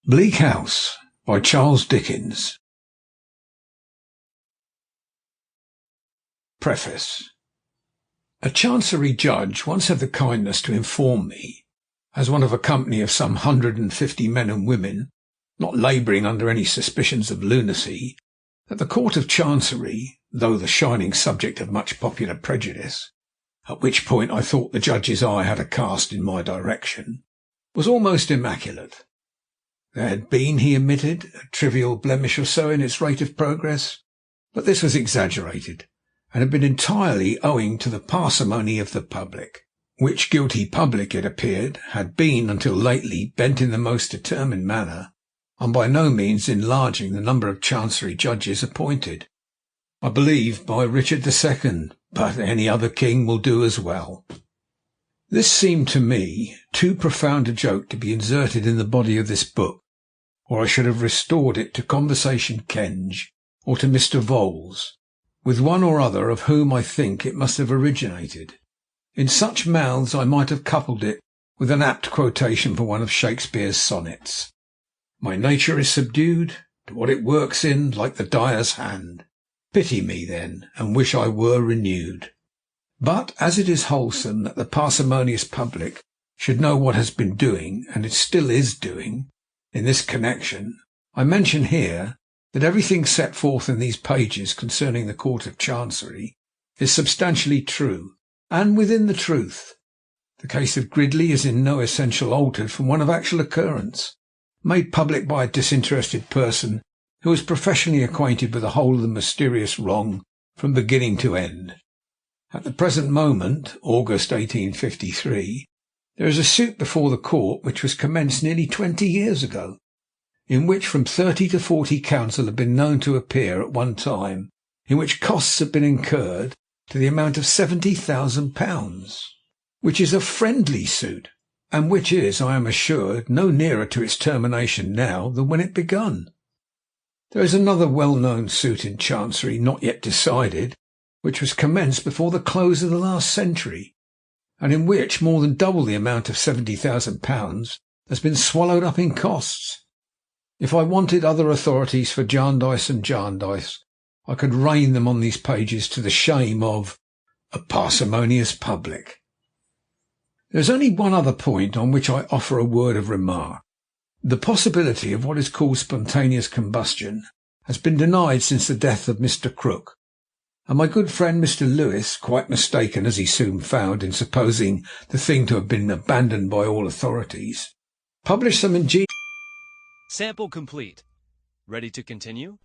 Bleak House by Charles Dickens. Preface. A Chancery judge once had the kindness to inform me, as one of a company of some 150 men and women, not labouring under any suspicions of lunacy, that the Court of Chancery, though the shining subject of much popular prejudice, at which point I thought the judge's eye had a cast in my direction, was almost immaculate. There had been, he admitted, a trivial blemish or so in its rate of progress, but this was exaggerated, and had been entirely owing to the parsimony of the public, which guilty public, it appeared, had been until lately bent in the most determined manner on by no means enlarging the number of Chancery judges appointed, I believe, by Richard II, but any other king will do as well. This seemed to me too profound a joke to be inserted in the body of this book, or I should have restored it to Conversation Kenge or to Mr. Vholes, with one or other of whom I think it must have originated. In such mouths I might have coupled it with an apt quotation from one of Shakespeare's sonnets. My nature is subdued to what it works in, like the dyer's hand. Pity me, then, and wish I were renewed. But as it is wholesome that the parsimonious public should know what has been doing, and it still is doing, in this connection, I mention here that everything set forth in these pages concerning the Court of Chancery is substantially true, and within the truth. The case of Gridley is in no essential altered from one of actual occurrence, made public by a disinterested person who was professionally acquainted with the whole of the mysterious wrong from beginning to end. At the present moment, August 1853, there is a suit before the court which was commenced nearly 20 years ago, in which from 30 to 40 counsel have been known to appear at one time, in which costs have been incurred to the amount of £70,000, which is a friendly suit, and which is, I am assured, no nearer to its termination now than when it begun. There is another well-known suit in Chancery, not yet decided, which was commenced before the close of the last century, and in which more than double the amount of £70,000 has been swallowed up in costs. If I wanted other authorities for Jarndyce and Jarndyce, I could rain them on these pages to the shame of a parsimonious public. There is only one other point on which I offer a word of remark. The possibility of what is called spontaneous combustion has been denied since the death of Mr. Crook, and my good friend Mr. Lewis, quite mistaken as he soon found in supposing the thing to have been abandoned by all authorities, published some ingenious... Sample complete. Ready to continue?